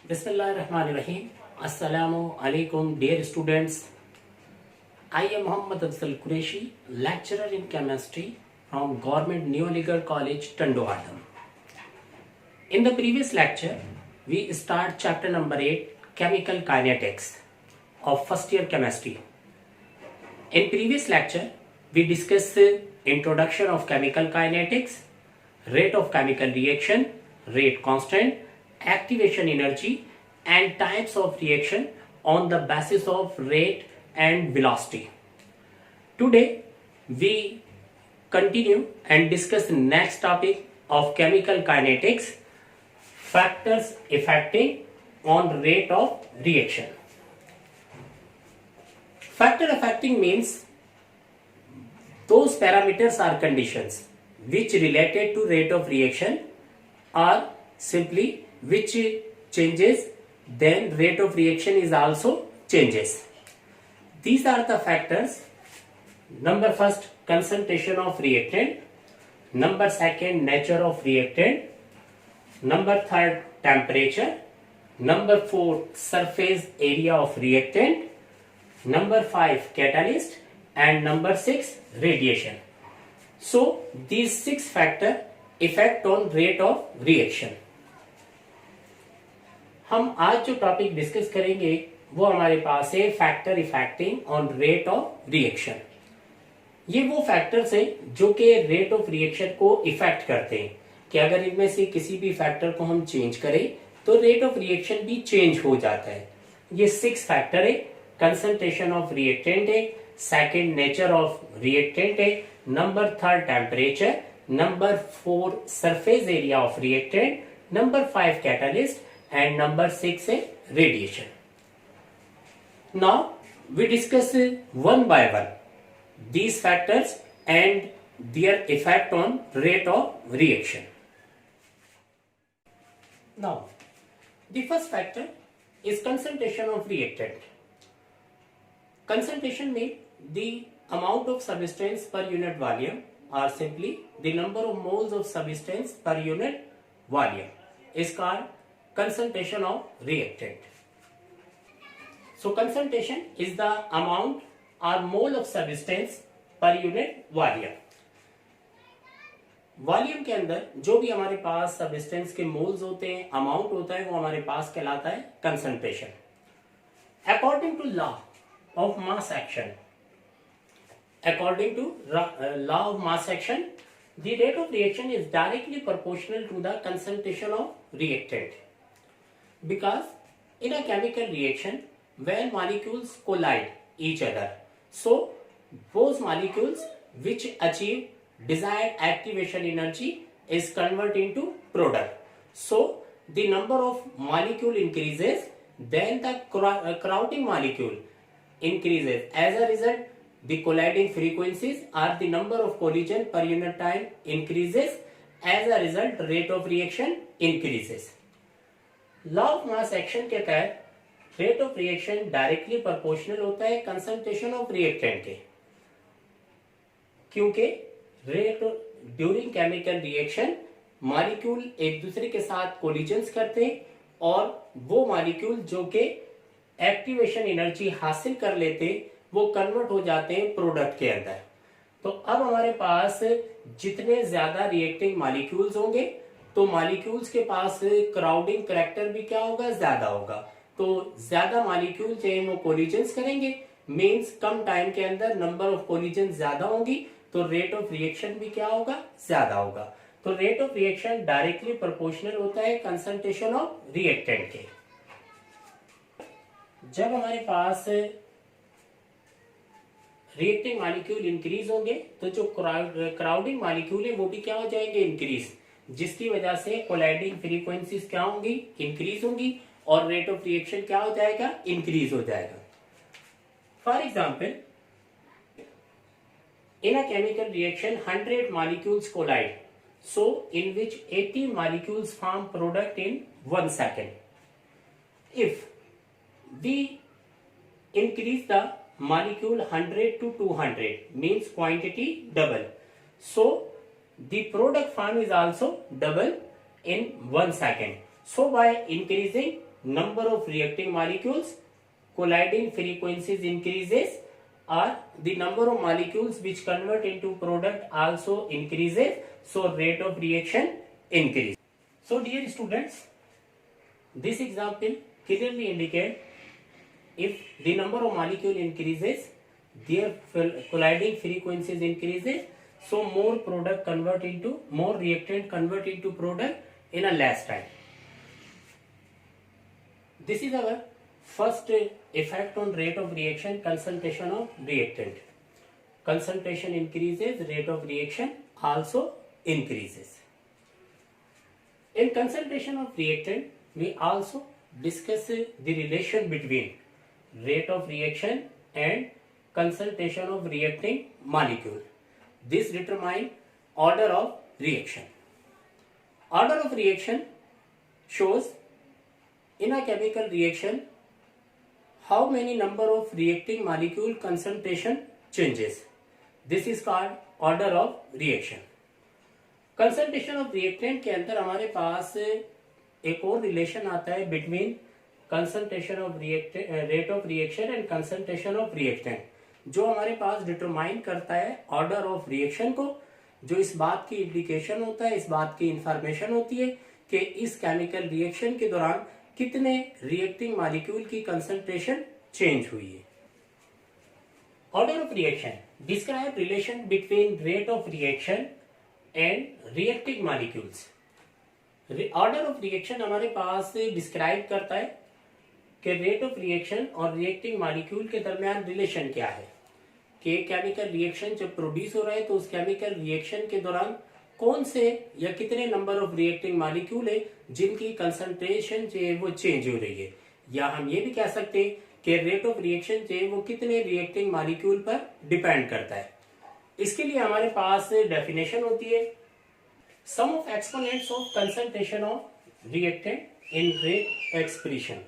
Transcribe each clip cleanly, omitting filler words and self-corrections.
Bismillahirrahmanirrahim. Assalamu alaikum, dear students. I am Muhammad Afzal Qureshi, lecturer in chemistry from Government Neoligal College, Tandohadam. In the previous lecture, we start chapter number 8, Chemical Kinetics of first year chemistry. In previous lecture, we discussed the introduction of chemical kinetics, rate of chemical reaction, rate constant, activation energy and types of reaction on the basis of rate and velocity. Today we continue and discuss the next topic of chemical kinetics, factors affecting on rate of reaction. Factor affecting means those parameters or conditions which related to rate of reaction are simply which changes, then rate of reaction is also changes. These are the factors. Number first, concentration of reactant. Number second, nature of reactant. Number third, temperature. Number four, surface area of reactant. Number five, catalyst. And number six, radiation. So these six factors affect on rate of reaction. हम आज जो topic discuss करेंगे वो हमारे पास है factor affecting on rate of reaction. ये वो फैक्टर्स हैं जो कि रेट ऑफ रिएक्शन को इफेक्ट करते हैं कि अगर इनमें से किसी भी फैक्टर को हम चेंज करें तो रेट ऑफ रिएक्शन भी चेंज हो जाता है. ये सिक्स फैक्टर है. कंसंट्रेशन ऑफ रिएक्टेंट है, सेकेंड नेचर ऑफ रिएक्टेंट है, number third temperature, number four surface area of reactant, number five catalyst and number 6 is radiation. Now we discuss one by one these factors and their effect on rate of reaction. Now the first factor is concentration of reactant. Concentration means the amount of substance per unit volume or simply the number of moles of substance per unit volume is called concentration of reactant. So concentration is the amount or mole of substance per unit volume. Volume के अंदर जो भी हमारे पास substance के moles होते हैं, amount होता है, वो हमारे पास कहलाता है concentration. According to law of mass action, according to law of mass action, the rate of reaction is directly proportional to the concentration of reactant. Because in a chemical reaction, when molecules collide each other, so those molecules which achieve desired activation energy is converted into product. So the number of molecule increases, then the crowding molecule increases. As a result, the colliding frequencies or the number of collision per unit time increases. As a result, rate of reaction increases. Law of mass action के तहत rate of reaction directly proportional होता है concentration of reactant के, क्योंकि rate during chemical reaction molecule एक दूसरे के साथ कोलिजन्स करते हैं और वो मॉलिक्यूल जो कि एक्टिवेशन एनर्जी हासिल कर लेते वो कन्वर्ट हो जाते हैं प्रोडक्ट के अंदर. तो अब हमारे पास जितने ज्यादा रिएक्टिंग मॉलिक्यूल्स होंगे तो मॉलिक्यूल्स के पास क्राउडिंग करैक्टर भी क्या होगा, ज्यादा होगा. तो ज्यादा मॉलिक्यूल चाहे वो कोलिजन्स करेंगे, मींस कम टाइम के अंदर नंबर ऑफ कोलिजन ज्यादा होंगी, तो रेट ऑफ रिएक्शन भी क्या होगा, ज्यादा होगा. तो rate of reaction directly proportional होता है कंसंट्रेशन ऑफ रिएक्टेंट के. जब हमारे पास रिएक्टिंग मॉलिक्यूल इंक्रीज होंगे तो जो क्राउडिंग मॉलिक्यूल है वो भी क्या हो जाएंगे, इंक्रीज, जिसकी वजह से कोलाइडिंग फ्रीक्वेंसीज क्या होंगी, इंक्रीज होंगी और रेट ऑफ रिएक्शन क्या हो जाएगा, इंक्रीज हो जाएगा. For example, in a chemical reaction 100 molecules collide, so in which 80 molecules form product in 1 second. If we increase the molecule 100 to 200 means quantity double, so the product form is also double in 1 second. So by increasing number of reacting molecules, colliding frequencies increases, or the number of molecules which convert into product also increases, so rate of reaction increases. So dear students, this example clearly indicate if the number of molecule increases, their colliding frequencies increases, so more product convert into, more reactant convert into product in a less time. This is our first effect on rate of reaction, concentration of reactant. Concentration increases, rate of reaction also increases. In concentration of reactant, we also discuss the relation between rate of reaction and concentration of reacting molecule. This determines order of reaction. Order of reaction shows in a chemical reaction how many number of reacting molecule concentration changes. This is called order of reaction. Concentration of reactant के अंदर हमारे पास एक और relation आता है between concentration of rate of reaction and concentration of reactant, जो हमारे पास determine करता है ऑर्डर ऑफ रिएक्शन को, जो इस बात की इंडिकेशन होता है, इस बात की इंफॉर्मेशन होती है कि इस केमिकल रिएक्शन के दौरान कितने रिएक्टिंग मॉलिक्यूल की कंसंट्रेशन चेंज हुई है. Order of reaction describe relation between rate of reaction and reacting molecules. Order of reaction हमारे पास डिस्क्राइब करता है कि रेट ऑफ रिएक्शन और रिएक्टिंग मॉलिक्यूल के दरमियान रिलेशन क्या है, कि केमिकल रिएक्शन जब प्रोड्यूस हो रहा है तो उस केमिकल रिएक्शन के दौरान कौन से या कितने नंबर ऑफ रिएक्टिंग मॉलिक्यूल है जिनकी कंसंट्रेशन जो है वो चेंज हो रही है, या हम ये भी कह सकते हैं कि रेट ऑफ रिएक्शन जो है वो कितने रिएक्टिंग मॉलिक्यूल पर डिपेंड करता है. इसके लिए हमारे पास डेफिनेशन होती है sum of exponents of concentration of reactant in rate expression.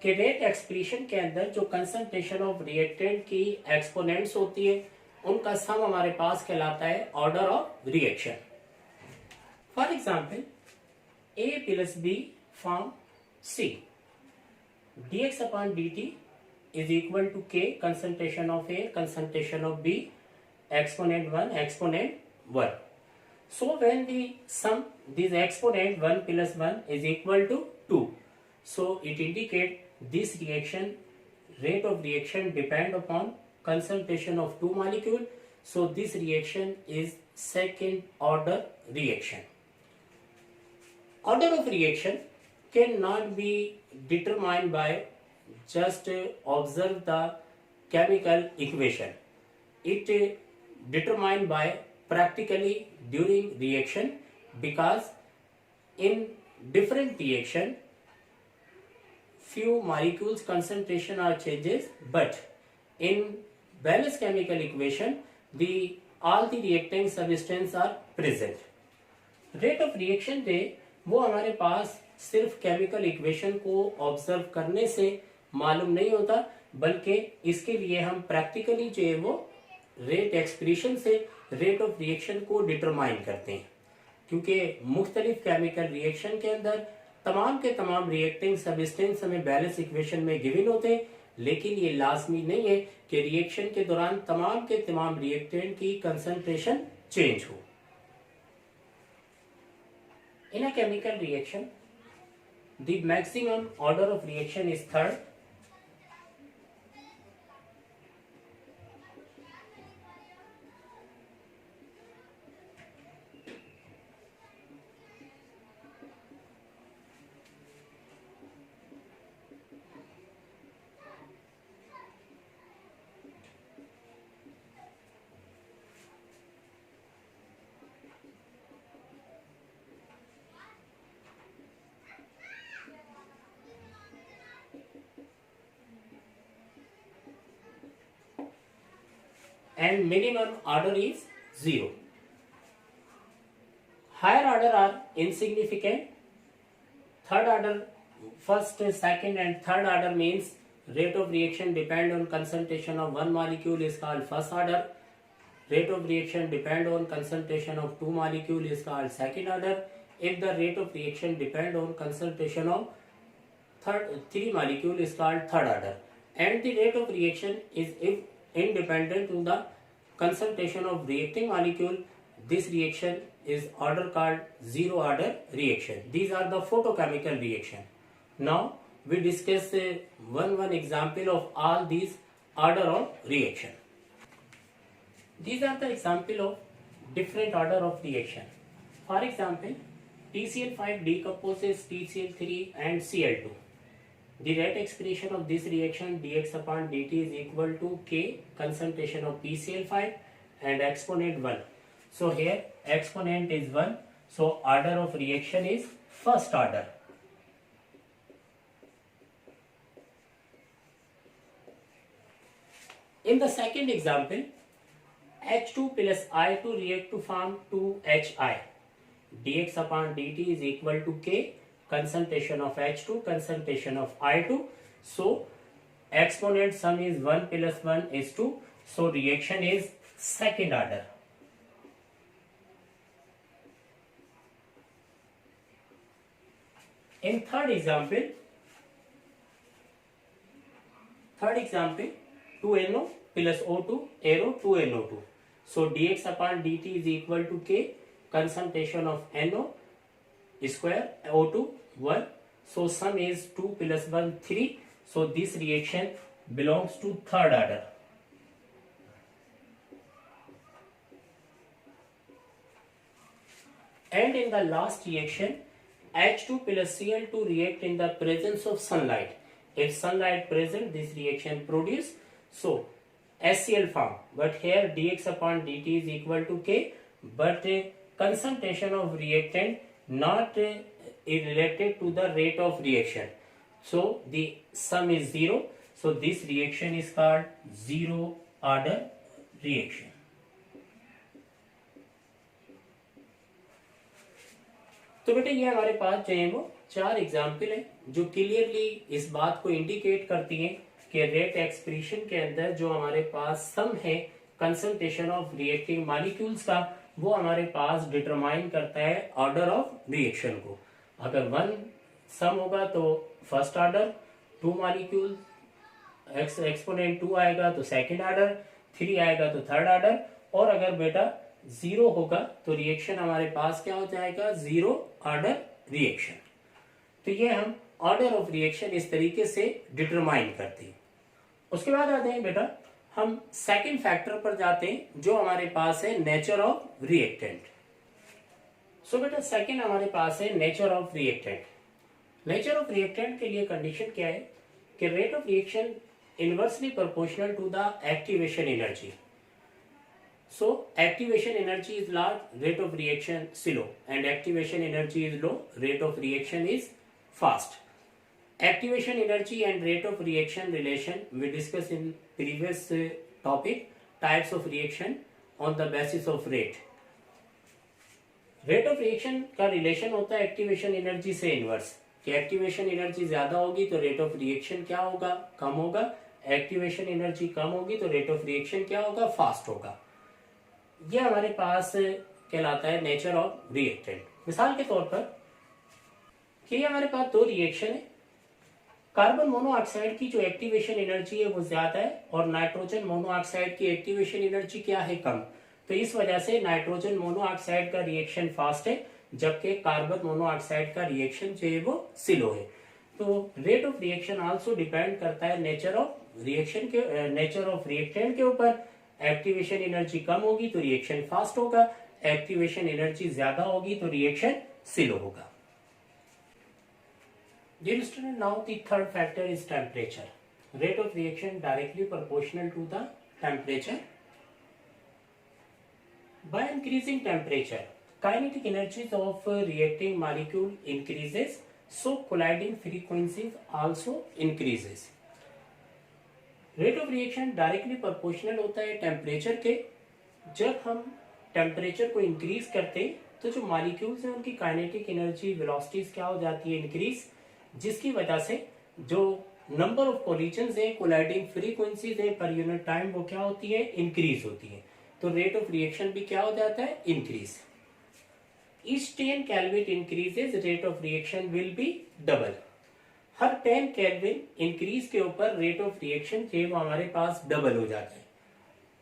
कि रेट एक्सप्रेशन के अंदर जो कंसंट्रेशन ऑफ रिएक्टेंट की एक्सपोनेंट्स होती है उनका सम हमारे पास कहलाता है order of reaction. For example A plus B form C. dx upon dt is equal to K, concentration of A, concentration of B, exponent 1, exponent 1. So when the sum, this exponent 1 plus 1 is equal to 2. So it indicates this reaction, rate of reaction depend upon concentration of two molecules. So this reaction is second order reaction. Order of reaction cannot be determined by just observe the chemical equation. It determined by practically during reaction, because in different reaction few molecules concentration are changes, but in balanced chemical equation all the reacting substance are present. Rate of reaction पे वो हमारे पास सिर्फ chemical equation को observe करने से मालूम नहीं होता, बल्कि इसके लिए हम प्रैक्टिकली जो है वो रेट एक्सप्रेशन से रेट ऑफ रिएक्शन को डिटरमाइन करते हैं. क्योंकि मुख्तलिफ केमिकल रिएक्शन के अंदर तमाम के तमाम रिएक्टिंग सबस्टेंस हमें बैलेंस इक्वेशन में गिवन होते हैं, लेकिन ये लाजमी नहीं है कि रिएक्शन के दौरान तमाम के तमाम रिएक्टेंट की कंसंट्रेशन चेंज हो. In a chemical reaction, the maximum order of reaction is third. And minimum order is 0. Higher order are insignificant. Third order, first, second and third order means rate of reaction depend on concentration of one molecule is called first order. Rate of reaction depend on concentration of two molecule is called second order. If the rate of reaction depend on concentration of three molecule is called third order, and the rate of reaction is if independent to the concentration of reacting molecule. This reaction is order called zero order reaction. These are the photochemical reaction. Now we discuss one example of all these order of reaction. These are the example of different order of reaction. For example, TCl5 decomposes TCl3 and Cl2. The rate expression of this reaction dx upon dt is equal to K concentration of PCl5 and exponent 1. So here exponent is 1. So order of reaction is first order. In the second example, H2 plus I2 react to form 2HI. Dx upon dt is equal to K concentration of H2, concentration of I2. So exponent sum is 1 plus 1 is 2. So reaction is second order. In third example 2NO plus O2 arrow 2NO2. So dx upon dt is equal to K concentration of NO square O2 1. So sum is 2 plus 1 3. So this reaction belongs to third order. And in the last reaction, H2 plus Cl2 react in the presence of sunlight. If sunlight present, this reaction produce so HCl form. But here dx upon dt is equal to K. But concentration of reactant not related to the rate of reaction. So the sum is 0. So this reaction is called zero order reaction. तो बेटे ये हमारे पास जो है वो 4 example है जो clearly इस बात को इंडिकेट करती हैं कि रेट एक्सप्रेशन के अंदर जो हमारे पास सम है कंसंट्रेशन ऑफ रिएक्टिंग मॉलिक्यूल्स का वो हमारे पास डिटरमाइन करता है ऑर्डर ऑफ रिएक्शन को. अगर 1 सम होगा तो फर्स्ट ऑर्डर, 2 मॉलिक्यूल एक्सपोनेंट 2 आएगा तो सेकंड ऑर्डर, 3 आएगा तो थर्ड ऑर्डर, और अगर बेटा 0 होगा तो रिएक्शन हमारे पास क्या हो जाएगा, जीरो ऑर्डर रिएक्शन. तो ये हम ऑर्डर ऑफ रिएक्शन इस तरीके से डिटरमाइन करते हैं. उसके बाद आते हैं बेटा हम सेकंड फैक्टर पर जाते हैं जो हमारे पास है नेचर ऑफ रिएक्टेंट. सो बेटा सेकंड हमारे पास है nature of reactant. Nature of reactant के लिए कंडीशन क्या है कि rate of reaction inversely proportional to the activation energy. So activation energy is large, rate of reaction slow, and activation energy is low, rate of reaction is fast. Activation energy and rate of reaction relation we discussed in previous topic, types of reaction on the basis of rate. Rate of reaction का relation होता है activation energy से inverse, कि activation energy ज्यादा होगी तो rate of reaction क्या होगा, कम होगा. activation energy कम होगी तो rate of reaction क्या होगा, fast होगा. ये हमारे पास कहलाता है नेचर ऑफ रिएक्टेंट. मिसाल के तौर पर कि ये हमारे पास 2 रिएक्शन है. कार्बन मोनोऑक्साइड की जो एक्टिवेशन एनर्जी है वो ज्यादा है और नाइट्रोजन मोनोऑक्साइड की एक्टिवेशन एनर्जी क्या है, कम. तो इस वजह से नाइट्रोजन मोनोऑक्साइड का रिएक्शन फास्ट है जबकि कार्बन मोनोऑक्साइड का रिएक्शन जो है वो स्लो है. तो rate of reaction also depend करता है नेचर ऑफ रिएक्शन के, नेचर ऑफ रिएक्टेंट के ऊपर. एक्टिवेशन एनर्जी कम होगी तो रिएक्शन फास्ट होगा, एक्टिवेशन एनर्जी ज्यादा होगी तो रिएक्शन स्लो होगा. Dear student, now the third factor is temperature. Rate of reaction directly proportional to the temperature. By increasing temperature, kinetic energies of reacting molecule increases, so colliding frequencies also increases. Rate of reaction directly proportional होता है temperature के. जब हम temperature को increase करते हैं तो जो मॉलिक्यूल्स हैं उनकी काइनेटिक एनर्जी वेलोसिटीज क्या हो जाती है, इंक्रीज, जिसकी वजह से जो नंबर ऑफ कोलिजन्स है, कोलाइडिंग फ्रीक्वेंसीज है पर यूनिट टाइम वो क्या होती है, इंक्रीज होती है. तो रेट ऑफ रिएक्शन भी क्या हो जाता है, increase. Each 10 Kelvin increases, rate of reaction will be double. Her 10 kelvin increase के ऊपर रेट ऑफ रिएक्शन जो वो हमारे पास डबल हो जाता है,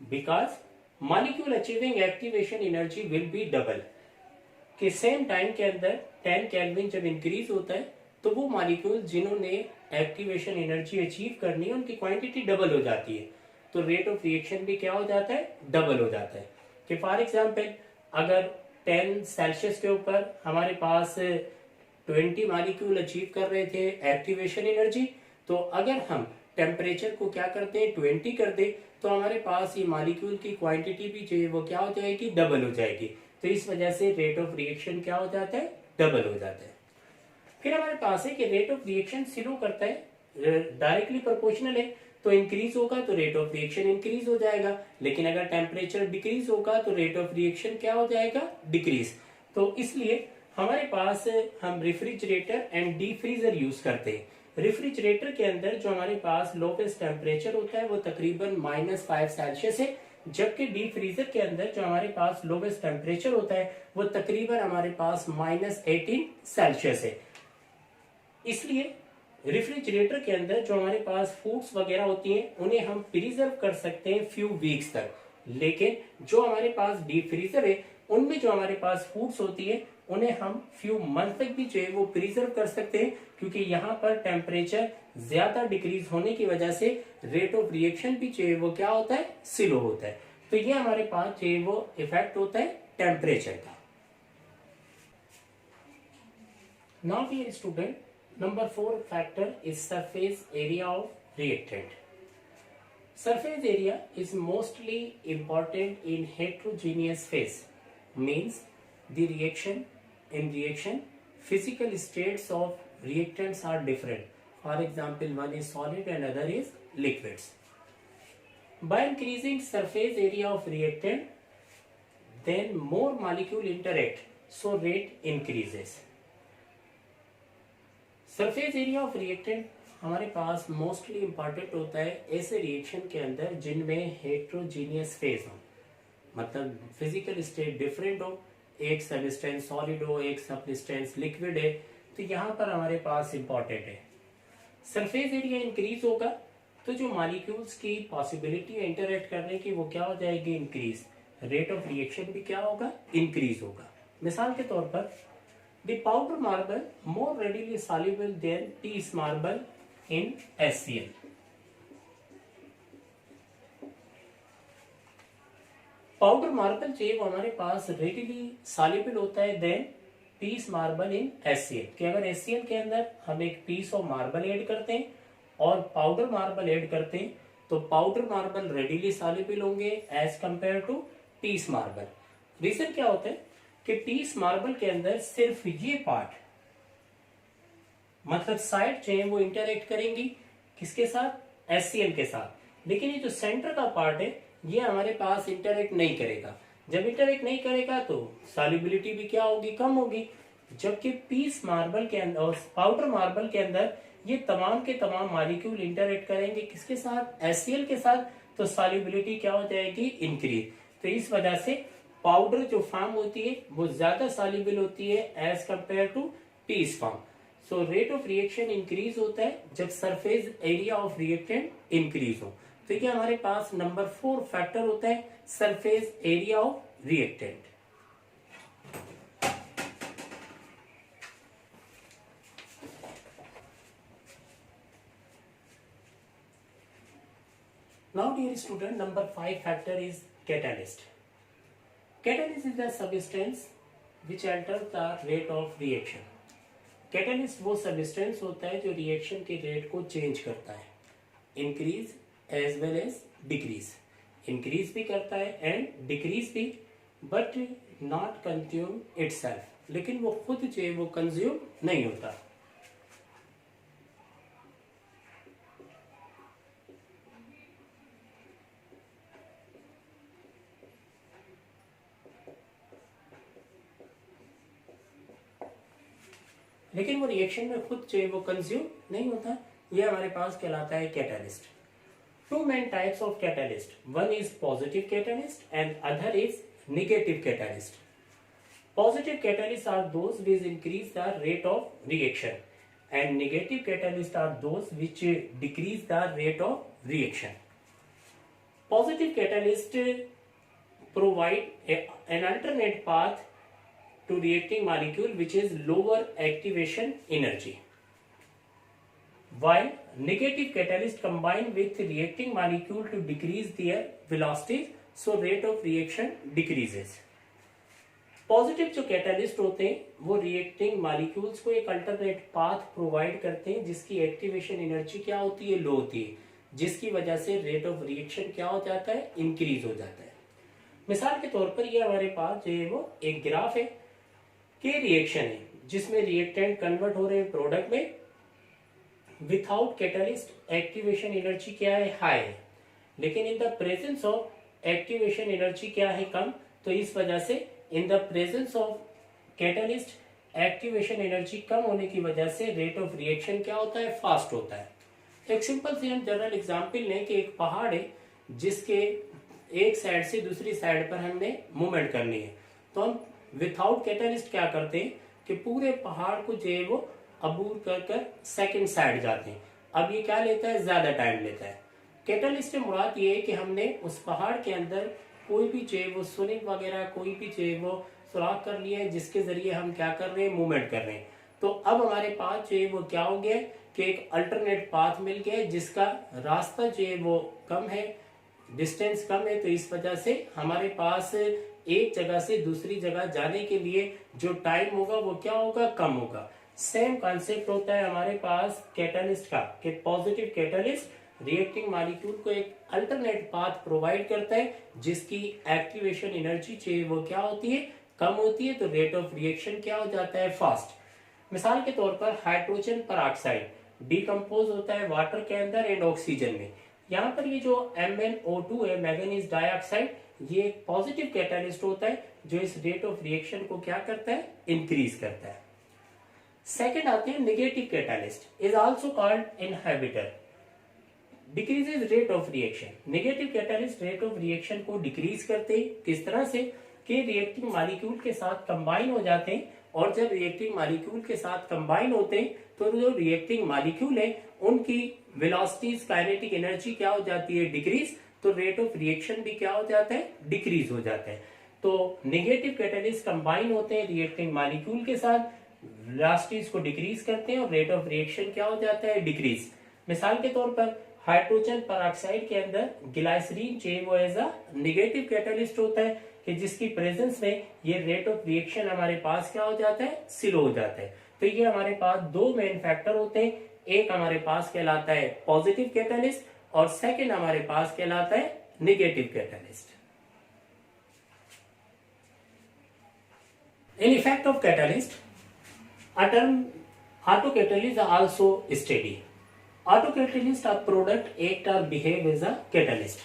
because molecule achieving activation energy will be double. कि सेम टाइम के अंदर 10 केल्विन जब इंक्रीज होता है तो वो मॉलिक्यूल जिन्होंने एक्टिवेशन एनर्जी अचीव करनी है उनकी क्वांटिटी डबल हो जाती है, तो रेट ऑफ रिएक्शन भी क्या हो जाता है, डबल हो जाता है। कि फॉर एग्जांपल अगर 10 सेल्सियस के ऊपर हमारे पास 20 मॉलिक्यूल अचीव कर रहे थे एक्टिवेशन एनर्जी, तो अगर हम टेम्परेचर को क्या करते हैं 20 कर दे तो हमारे पास ये मॉलिक्यूल की क्वांटिटी भी जो है वो क्या हो जाएगी, डबल हो जाएगी। तो इस वजह से रेट ऑफ रिएक्शन क्या हो जाता है, डबल हो जाता है। फिर हमारे पास है कि रेट ऑफ रिएक्शन स्लो करता है, डायरेक्टली प्रोपोर्शनल है, तो इंक्रीज होगा तो रेट ऑफ रिएक्शन इंक्रीज हो जाएगा, लेकिन अगर टेम्परेचर डिक्रीज होगा तो रेट ऑफ रिएक्शन क्या हो जाएगा, डिक्रीज। तो इसलिए हमारे पास हम refrigerator and deep freezer use करते हैं। रेफ्रिजरेटर के अंदर जो हमारे पास लोवेस्ट टेम्परेचर होता है वो तकरीबन -5 सेल्सियस है, जबकि डीप फ्रीजर के अंदर जो हमारे पास लोवेस्ट टेम्परेचर होता है वो तकरीबन हमारे पास -18 सेल्सियस है। इसलिए रेफ्रिजरेटर के अंदर जो हमारे पास फूड्स वगैरह होती हैं उन्हें हम प्रिजर्व कर सकते हैं फ्यू वीक्स तक, लेकिन जो हमारे पास डीप फ्रीजर है उनमें जो हमारे पास फूड्स होती है उन्हें हम फ्यू मंथ तक भी जो है वो प्रिजर्व कर सकते हैं, क्योंकि यहाँ पर टेम्परेचर ज्यादा डिक्रीज होने की वजह से रेट ऑफ रिएक्शन भी जो है वो क्या होता है, स्लो होता है। तो ये हमारे पास जो है वो इफेक्ट होता है टेम्परेचर का। Now dear student, number 4 factor is surface area of reactant. Surface area is mostly important in heterogeneous phase, means the reaction physical states of reactants are different. For example, one is solid and other is liquids. By increasing surface area of reactant, then more molecule interact, so rate increases. Surface area of reactant हमारे पास mostly important होता है ऐसे reaction के अंदर जिनमें heterogeneous phase हो, मतलब physical state different हो, एक सबस्टेंस सॉलिड हो, एक सबस्टेंस लिक्विड है, तो यहाँ पर हमारे पास इंपॉर्टेंट है। सरफेस एरिया इंक्रीज होगा तो जो मॉलिक्यूल्स की पॉसिबिलिटी है इंटरेक्ट करने की वो क्या हो जाएगी, इंक्रीज। रेट ऑफ रिएक्शन भी क्या होगा, इंक्रीज होगा। मिसाल के तौर पर the powder marble more readily soluble than teas marble in HCl. Powder marble जो है वो हमारे पास रेडिली सॉल्युबल होता है देन पीस मार्बल इन HCl। कि अगर HCl के अंदर हम एक पीस ऑफ मार्बल ऐड करते हैं और पाउडर मार्बल ऐड करते हैं तो पाउडर मार्बल रेडिली सॉल्युबल होंगे as compare to piece marble. Reason क्या होता है कि पीस मार्बल के अंदर सिर्फ ये पार्ट, मतलब साइड जो है वो इंटरेक्ट करेंगी किसके साथ, HCl के साथ, लेकिन ये जो सेंटर का पार्ट है ये हमारे पास इंटरेक्ट नहीं करेगा। जब इंटरेक्ट नहीं करेगा तो सॉल्युबिलिटी भी क्या होगी, कम होगी। जबकि पीस मार्बल के अंदर और पाउडर मार्बल के अंदर ये तमाम के तमाम मॉलिक्यूल इंटरेक्ट करेंगे किसके साथ, HCl के साथ, तो सॉल्युबिलिटी क्या हो जाएगी, इंक्रीज। तो इस वजह से पाउडर जो फॉर्म होती है वो ज्यादा सॉल्युबल होती है as compare to piece form. So rate of reaction increase होता है जब surface area of reactant increase हो। तो ये हमारे पास नंबर 4 फैक्टर होता है, surface area of reactant. Now dear student, number 5 factor is catalyst. Catalyst is the substance which alters the rate of reaction. Catalyst वो substance होता है जो रिएक्शन के रेट को चेंज करता है, increase as well as decrease. Increase भी करता है एंड डिक्रीज भी, बट नॉट कंज्यूम इटसेल्फ, लेकिन वो खुद जो है वो कंज्यूम नहीं होता। लेकिन वो रिएक्शन में खुद जो है वो कंज्यूम नहीं होता, ये हमारे पास कहलाता है catalyst. Two main types of catalyst, one is positive catalyst and other is negative catalyst. Positive catalysts are those which increase the rate of reaction and negative catalysts are those which decrease the rate of reaction. Positive catalysts provide an alternate path to reacting molecule which is lower activation energy, while negative catalyst combine with reacting molecule to decrease their velocity, so rate of reaction decreases. Positive जो catalyst होते हैं वो reacting molecules को एक alternate path provide करते हैं जिसकी activation energy क्या होती है, लो होती है, जिसकी वजह से रेट ऑफ रिएक्शन क्या हो जाता है, इंक्रीज हो जाता है। मिसाल के तौर पर ये हमारे पास जो है वो एक ग्राफ है कि रिएक्शन है जिसमें रिएक्टेंट कन्वर्ट हो रहे हैं प्रोडक्ट में। विथआउट कैटालिस्ट एक्टिवेशन एनर्जी क्या है, हाई है, लेकिन in the presence of activation energy क्या है, कम। तो इस वजह से in the presence of catalyst activation energy कम होने की वजह से रेट ऑफ रिएक्शन क्या होता है, फास्ट होता है। एक सिंपल सी हम जनरल एग्जांपल लें कि एक पहाड़ है जिसके एक साइड से दूसरी साइड पर हमने मूवमेंट करनी है, तो हम विथआउट कैटालिस्ट क्या करते हैं कि पूरे पहाड़ को जो है वो अबूर कर सेकंड साइड जाते हैं। अब ये क्या लेता है, ज्यादा टाइम लेता है। कैटालिस्ट से मुराद ये है कि हमने उस पहाड़ के अंदर कोई भी जो है वो स्विंग वगैरह कोई भी जो है वो सुराख कर लिया है जिसके जरिए हम क्या कर रहे हैं, मूवमेंट कर रहे हैं। तो अब हमारे पास जो है वो क्या हो गया कि एक अल्टरनेट पाथ मिल गया है जिसका रास्ता जो है वो कम है, डिस्टेंस कम है, तो इस वजह से हमारे पास एक जगह से दूसरी जगह जाने के लिए जो टाइम होगा वो क्या होगा, कम होगा। सेम कॉन्सेप्ट होता है हमारे पास कैटालिस्ट का कि पॉजिटिव कैटालिस्ट रिएक्टिंग मॉलिक्यूल को एक अल्टरनेट पाथ प्रोवाइड करता है जिसकी एक्टिवेशन एनर्जी चाहिए वो क्या होती है, कम होती है, तो रेट ऑफ रिएक्शन क्या हो जाता है, फास्ट। मिसाल के तौर पर हाइड्रोजन परऑक्साइड डिकम्पोज होता है वाटर के अंदर एंड ऑक्सीजन में। यहाँ पर ये जो MnO2 है, मैंगनीज डाइऑक्साइड, ये एक पॉजिटिव कैटालिस्ट होता है जो इस रेट ऑफ रिएक्शन को क्या करता है, इंक्रीज करता है। सेकेंड आते हैं negative catalyst, is also called inhibitor, decreases rate of reaction. Negative catalyst rate of reaction को डिक्रीज करते हैं, किस तरह से कि रिएक्टिंग मॉलिक्यूल के साथ कंबाइन हो जाते हैं, और जब रिएक्टिंग मॉलिक्यूल के साथ कंबाइन होते हैं तो जो रिएक्टिंग मॉलिक्यूल है उनकी वेलोसिटीज, काइनेटिक एनर्जी क्या हो जाती है, डिक्रीज, तो रेट ऑफ रिएक्शन भी क्या हो जाता है, डिक्रीज हो जाता है। तो नेगेटिव कैटालिस्ट कंबाइन होते हैं रिएक्टिंग मॉलिक्यूल के साथ, वेलोसिटीज को डिक्रीज करते हैं और रेट ऑफ रिएक्शन क्या हो जाता है, डिक्रीज। मिसाल के तौर पर हाइड्रोजन परऑक्साइड के अंदर ग्लाइसरीन जो है वो एज अ नेगेटिव कैटालिस्ट होता है कि जिसकी प्रेजेंस में ये रेट ऑफ रिएक्शन हमारे पास क्या हो जाता है, स्लो हो जाता है। तो ये हमारे पास दो मेन फैक्टर होते हैं, एक हमारे पास कहलाता है पॉजिटिव कैटालिस्ट और सेकंड हमारे पास कहलाता है negative catalyst. In effect of catalyst a term autocatalyst are also studied. Autocatalysts are product act or behave as a catalyst.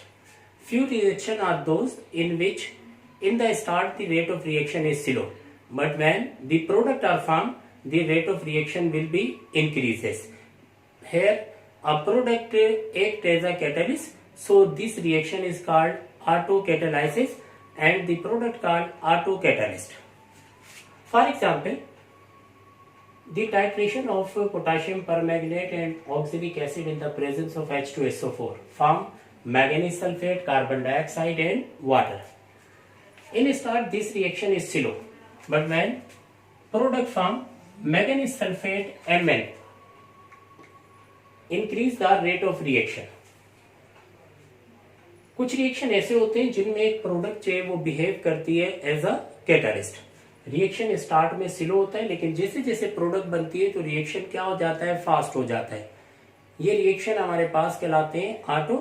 Few reactions are those in which in the start the rate of reaction is slow, but when the product are formed, the rate of reaction will be increases. Here a product act as a catalyst, so this reaction is called autocatalysis and the product called autocatalyst. For example, the titration of potassium permanganate and oxalic acid in the presence of H2SO4 form manganese sulfate, carbon dioxide and water. In start this reaction is slow, but when product form manganese sulfate Mn increase the rate of reaction. कुछ reaction ऐसे होते हैं जिनमें एक product जो है वो behave करती है as a catalyst. Reaction start में स्लो होता है लेकिन जैसे जैसे प्रोडक्ट बनती है तो रिएक्शन क्या हो जाता है, फास्ट हो जाता है। ये रिएक्शन हमारे पास कहलाते हैं ऑटो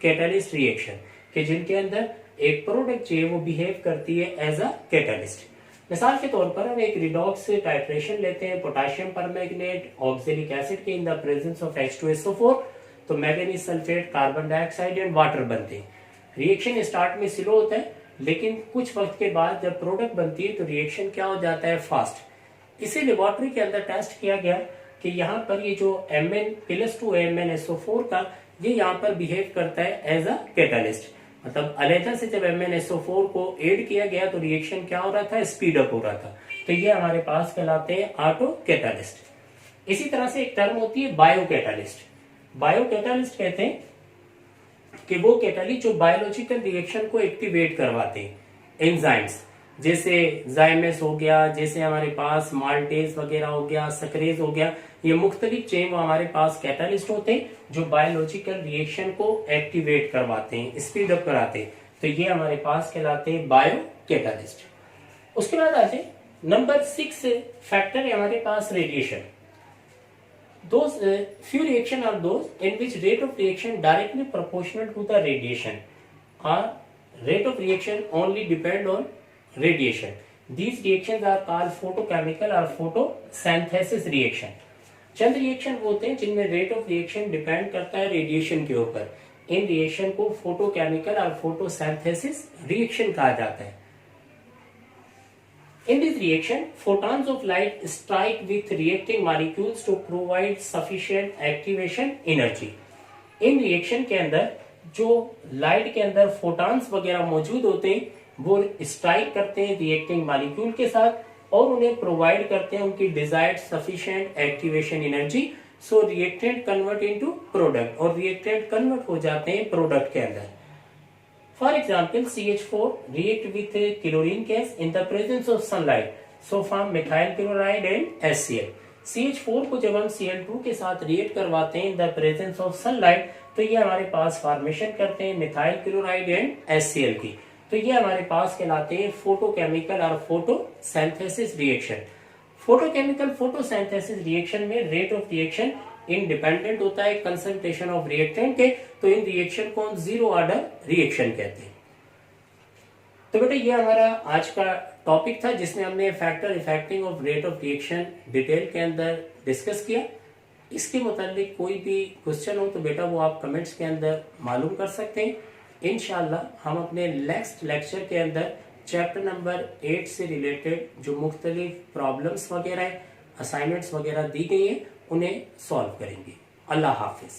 कैटालिस्ट रिएक्शन कि जिनके अंदर एक प्रोडक्ट जो है वो बिहेव करती है एज अ कैटालिस्ट। मिसाल के तौर पर हम एक रिडॉक्स टाइट्रेशन लेते हैं पोटेशियम परमैंगनेट ऑक्सैलिक एसिड के इन द प्रेजेंस ऑफ H2SO4, तो manganese sulphate, carbon dioxide and water बनते हैं। रिएक्शन स्टार्ट में स्लो होता है लेकिन कुछ वक्त के बाद जब प्रोडक्ट बनती है तो रिएक्शन क्या हो जाता है, फास्ट। इसे लेबोरेटरी के अंदर टेस्ट किया गया कि यहाँ पर ये जो Mn+2 MnSO4 का ये यहाँ पर बिहेव करता है एज अ कैटालिस्ट। मतलब अलैदा से जब MnSO4 को ऐड किया गया तो रिएक्शन क्या हो रहा था, स्पीड अप हो रहा था। तो ये हमारे पास कहलाते हैं ऑटो कैटालिस्ट। इसी तरह से एक टर्म होती है बायो कैटालिस्ट। बायो कैटालिस्ट कहते हैं कि वो कैटालिस्ट जो बायोलॉजिकल रिएक्शन को एक्टिवेट करवाते हैं, एंजाइम्स जैसे जाइमेस हो गया, जैसे हमारे पास माल्टेज वगैरह हो गया, सक्रेज हो गया, ये मुख्तलिफ चेन वो हमारे पास कैटालिस्ट होते हैं जो बायोलॉजिकल रिएक्शन को एक्टिवेट करवाते हैं, स्पीड अप कराते हैं। तो ये हमारे पास कहलाते हैं बायो कैटालिस्ट। उसके बाद आते हैं नंबर 6 फैक्टर है हमारे पास radiation. Those few reaction are those in which rate of reaction directly proportional to the radiation or rate of reaction only depend on radiation. These reactions are called photochemical or photosynthesis reaction. Chand reaction होते हैं जिनमें rate of reaction depend करता है radiation के ऊपर। इन reaction को photochemical और photosynthesis reaction कहा जाता है। In this reaction, photons of light strike with reacting molecules to provide sufficient activation energy. In reaction के अंदर जो लाइट के अंदर फोटॉन्स वगैरह मौजूद होते हैं वो स्ट्राइक करते हैं रिएक्टिंग मॉलिक्यूल के साथ और उन्हें प्रोवाइड करते हैं उनकी डिजायर्ड सफिशिएंट एक्टिवेशन एनर्जी। सो रिएक्टेंट कन्वर्ट इनटू प्रोडक्ट और रिएक्टेंट कन्वर्ट हो जाते हैं प्रोडक्ट के अंदर। For example, CH4 react with chlorine gas in the presence of sunlight, so form methyl chloride and HCl. CH4 को जब हम Cl2 के साथ रिएक्ट करवाते हैं in the presence of sunlight, तो ये हमारे पास फॉर्मेशन करते हैं मिथाइल क्लोराइड एंड HCl की। तो ये हमारे पास कहलाते हैं फोटोकेमिकल और photosynthesis reaction. Photochemical photosynthesis reaction में रेट ऑफ रिएक्शन इंडिपेंडेंट होता है कंसंट्रेशन ऑफ रिएक्टेंट के, तो इन रिएक्शन को हम जीरो ऑर्डर रिएक्शन कहते हैं। तो बेटा ये हमारा आज का टॉपिक था जिसमें हमने factor affecting of rate of reaction detail के अंदर डिस्कस किया। इसके मुतालिक कोई भी क्वेश्चन हो तो बेटा वो आप कमेंट्स के अंदर मालूम कर सकते हैं। इंशाल्लाह हम अपने नेक्स्ट लेक्चर के अंदर चैप्टर नंबर 8 से रिलेटेड जो मुख्तलिफ प्रॉब्लम्स वगैरह असाइनमेंट्स वगैरह दी गई हैं उन्हें सॉल्व करेंगे। अल्लाह हाफिज।